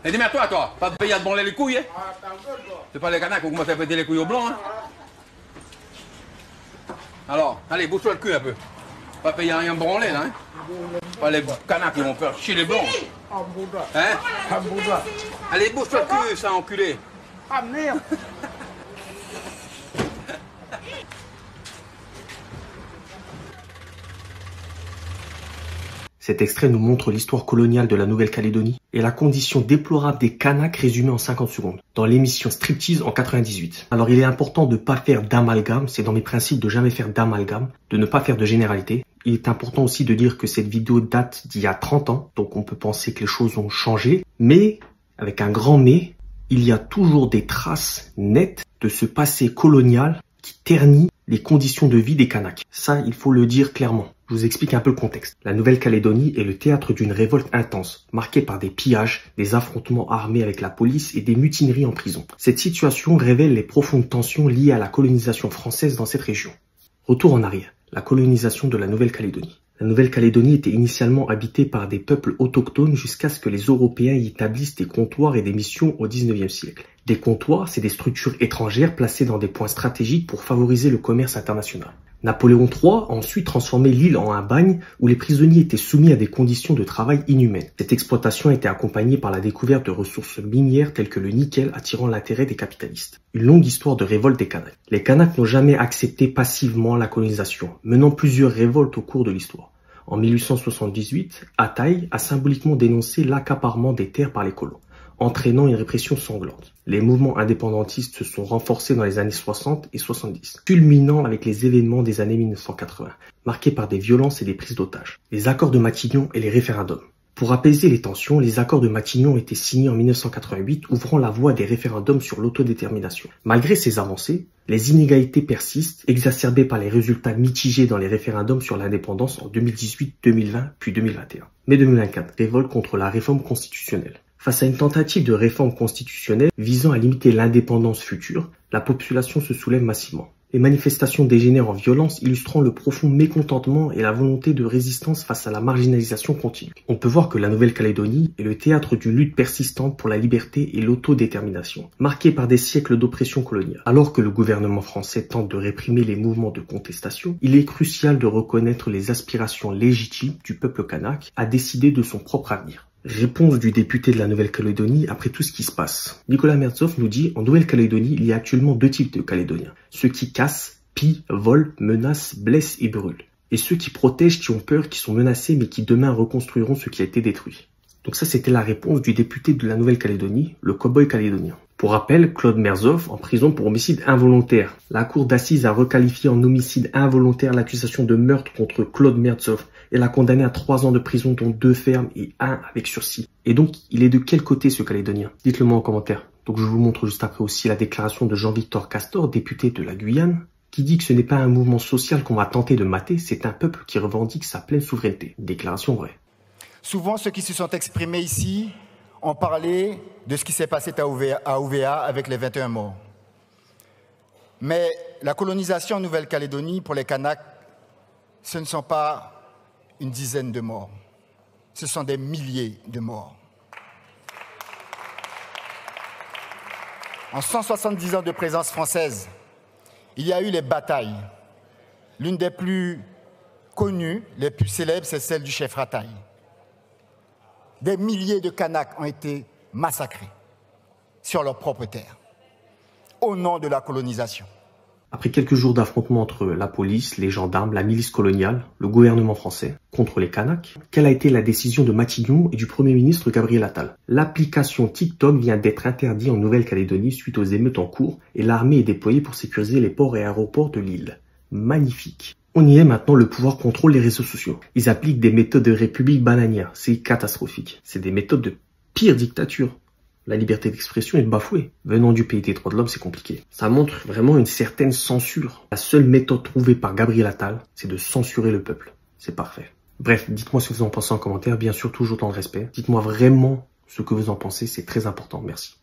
Et dis-moi toi, pas de payer à te branler les couilles, hein? C'est pas les Kanaks qui ont commencé à péter les couilles au blanc, hein? Alors, allez, bouge-toi le cul un peu. Pas payer à rien branler, là, hein? Pas les Kanaks qui vont faire chier les blancs. Hein? Allez, bouge-toi le cul, ça, enculé. Ah merde. Cet extrait nous montre l'histoire coloniale de la Nouvelle-Calédonie et la condition déplorable des Kanaks résumée en 50 secondes dans l'émission Striptease en 98. Alors il est important de ne pas faire d'amalgame, c'est dans mes principes de jamais faire d'amalgame, de ne pas faire de généralité. Il est important aussi de dire que cette vidéo date d'il y a 30 ans, donc on peut penser que les choses ont changé, mais, avec un grand mais, il y a toujours des traces nettes de ce passé colonial qui ternit les conditions de vie des Kanaks. Ça, il faut le dire clairement. Je vous explique un peu le contexte. La Nouvelle-Calédonie est le théâtre d'une révolte intense, marquée par des pillages, des affrontements armés avec la police et des mutineries en prison. Cette situation révèle les profondes tensions liées à la colonisation française dans cette région. Retour en arrière. La colonisation de la Nouvelle-Calédonie. La Nouvelle-Calédonie était initialement habitée par des peuples autochtones jusqu'à ce que les Européens y établissent des comptoirs et des missions au XIXe siècle. Des comptoirs, c'est des structures étrangères placées dans des points stratégiques pour favoriser le commerce international. Napoléon III a ensuite transformé l'île en un bagne où les prisonniers étaient soumis à des conditions de travail inhumaines. Cette exploitation était accompagnée par la découverte de ressources minières telles que le nickel attirant l'intérêt des capitalistes. Une longue histoire de révolte des Kanaks. Les Kanaks n'ont jamais accepté passivement la colonisation, menant plusieurs révoltes au cours de l'histoire. En 1878, Ataï a symboliquement dénoncé l'accaparement des terres par les colons, entraînant une répression sanglante. Les mouvements indépendantistes se sont renforcés dans les années 60 et 70, culminant avec les événements des années 1980, marqués par des violences et des prises d'otages, les accords de Matignon et les référendums. Pour apaiser les tensions, les accords de Matignon ont été signés en 1988, ouvrant la voie des référendums sur l'autodétermination. Malgré ces avancées, les inégalités persistent, exacerbées par les résultats mitigés dans les référendums sur l'indépendance en 2018, 2020, puis 2021. Mai 2024, révolte contre la réforme constitutionnelle. Face à une tentative de réforme constitutionnelle visant à limiter l'indépendance future, la population se soulève massivement. Les manifestations dégénèrent en violence, illustrant le profond mécontentement et la volonté de résistance face à la marginalisation continue. On peut voir que la Nouvelle-Calédonie est le théâtre d'une lutte persistante pour la liberté et l'autodétermination, marquée par des siècles d'oppression coloniale. Alors que le gouvernement français tente de réprimer les mouvements de contestation, il est crucial de reconnaître les aspirations légitimes du peuple kanak à décider de son propre avenir. Réponse du député de la Nouvelle-Calédonie après tout ce qui se passe. Nicolas Merzoff nous dit « En Nouvelle-Calédonie, il y a actuellement deux types de Calédoniens. Ceux qui cassent, pillent, volent, menacent, blessent et brûlent. Et ceux qui protègent, qui ont peur, qui sont menacés, mais qui demain reconstruiront ce qui a été détruit. » Donc ça, c'était la réponse du député de la Nouvelle-Calédonie, le cow-boy calédonien. Pour rappel, Claude Merzoff en prison pour homicide involontaire. La cour d'assises a requalifié en homicide involontaire l'accusation de meurtre contre Claude Merzoff et l'a condamné à 3 ans de prison dont 2 fermes et 1 avec sursis. Et donc, il est de quel côté ce Calédonien? Dites-le moi en commentaire. Donc je vous montre juste après aussi la déclaration de Jean-Victor Castor, député de la Guyane, qui dit que ce n'est pas un mouvement social qu'on va tenter de mater, c'est un peuple qui revendique sa pleine souveraineté. Déclaration vraie. Souvent, ceux qui se sont exprimés ici ont parlé de ce qui s'est passé à Ouvéa avec les 21 morts. Mais la colonisation en Nouvelle-Calédonie pour les Kanaks, ce ne sont pas une dizaine de morts. Ce sont des milliers de morts. En 170 ans de présence française, il y a eu les batailles. L'une des plus connues, les plus célèbres, c'est celle du chef Rataille. Des milliers de Kanaks ont été massacrés sur leur propre terre, au nom de la colonisation. Après quelques jours d'affrontements entre la police, les gendarmes, la milice coloniale, le gouvernement français contre les Kanaks, quelle a été la décision de Matignon et du Premier ministre Gabriel Attal? L'application TikTok vient d'être interdite en Nouvelle-Calédonie suite aux émeutes en cours et l'armée est déployée pour sécuriser les ports et aéroports de l'île. Magnifique. On y est maintenant, le pouvoir contrôle les réseaux sociaux. Ils appliquent des méthodes de république bananière. C'est catastrophique. C'est des méthodes de pire dictature. La liberté d'expression est bafouée. Venant du pays des droits de l'homme, c'est compliqué. Ça montre vraiment une certaine censure. La seule méthode trouvée par Gabriel Attal, c'est de censurer le peuple. C'est parfait. Bref, dites-moi ce que vous en pensez en commentaire. Bien sûr, toujours dans le respect. Dites-moi vraiment ce que vous en pensez. C'est très important. Merci.